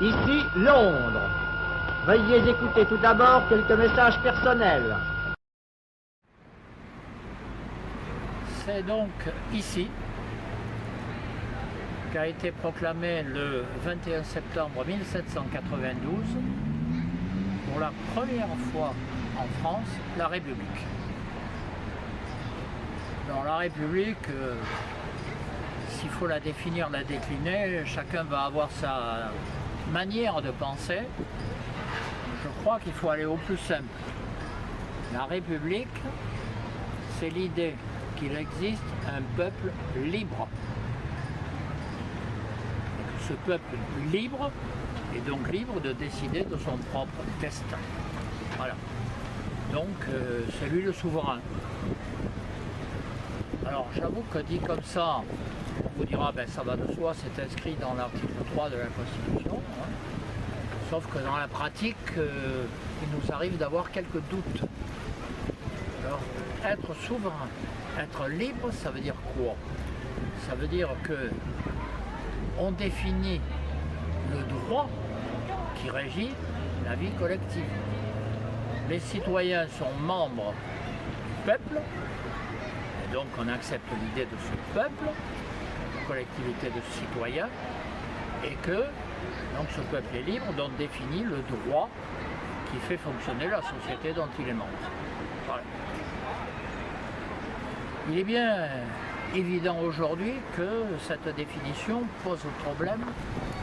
Ici Londres. Veuillez écouter tout d'abord quelques messages personnels. C'est donc ici qu'a été proclamé le 21 septembre 1792 pour la première fois en France la République. Dans la République, s'il faut la définir, la décliner, chacun va avoir sa manière de penser. Je crois qu'il faut aller au plus simple. La République, c'est l'idée qu'il existe un peuple libre. Et que ce peuple libre est donc libre de décider de son propre destin. Voilà. Donc c'est lui le souverain. Alors j'avoue que dit comme ça, on vous dira ben ça va de soi, c'est inscrit dans l'article 3 de la Constitution. Hein. Sauf que dans la pratique, il nous arrive d'avoir quelques doutes. Alors être souverain, être libre, ça veut dire quoi? Ça veut dire que on définit le droit qui régit la vie collective. Les citoyens sont membres du peuple, et donc on accepte l'idée de ce peuple, collectivité de citoyens, et que donc ce peuple est libre, donc définit le droit qui fait fonctionner la société dont il est membre. Voilà. Il est bien évident aujourd'hui que cette définition pose problème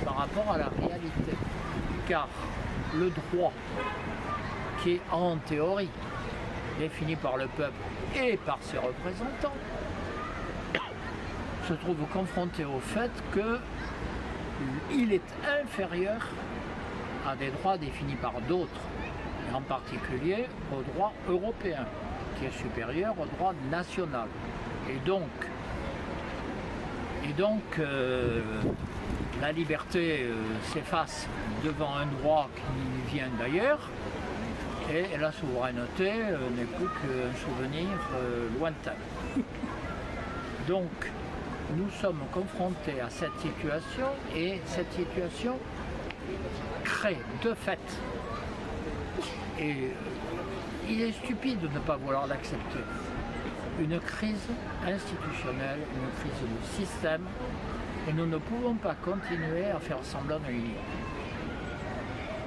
par rapport à la réalité, car le droit qui est en théorie défini par le peuple et par ses représentants se trouve confronté au fait qu'il est inférieur à des droits définis par d'autres, et en particulier au droit européen, qui est supérieur au droit national. Et donc la liberté s'efface devant un droit qui vient d'ailleurs, et la souveraineté n'est plus qu'un souvenir lointain. Donc nous sommes confrontés à cette situation, et cette situation crée de fait, et il est stupide de ne pas vouloir l'accepter, une crise institutionnelle, une crise de système, et nous ne pouvons pas continuer à faire semblant de l'ignorer.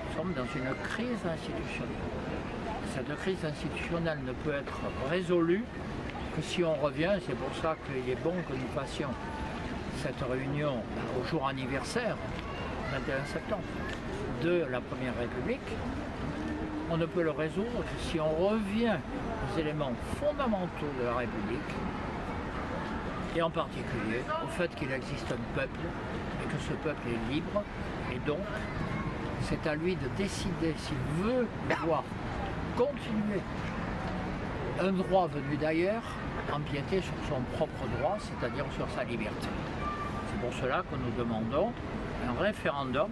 Nous sommes dans une crise institutionnelle. Cette crise institutionnelle ne peut être résolue que si on revient, c'est pour ça qu'il est bon que nous fassions cette réunion au jour anniversaire, 21 septembre, de la Première République. On ne peut le résoudre que si on revient aux éléments fondamentaux de la République, et en particulier au fait qu'il existe un peuple, et que ce peuple est libre, et donc c'est à lui de décider s'il veut pouvoir continuer un droit venu d'ailleurs, empiéter sur son propre droit, c'est-à-dire sur sa liberté. C'est pour cela que nous demandons un référendum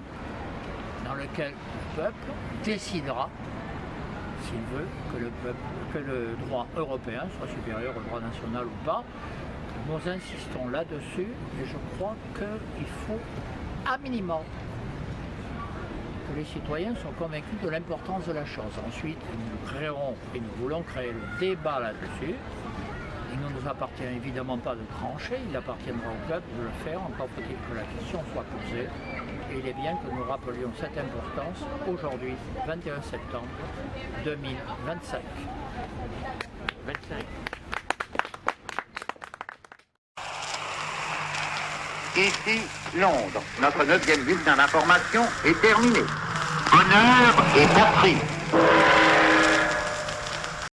dans lequel le peuple décidera s'il veut que le droit européen soit supérieur au droit national ou pas. Nous insistons là-dessus, et je crois qu'il faut à minimum que les citoyens soient convaincus de l'importance de la chose. Ensuite, nous créerons et nous voulons créer le débat là-dessus. Il ne nous appartient évidemment pas de trancher, il appartiendra au peuple de le faire, encore faut-il que la question soit posée. Et il est bien que nous rappelions cette importance aujourd'hui, 21 septembre 2025. 25. Ici, Londres. Notre 9e bulletin d'information est terminé. Honneur et patrie.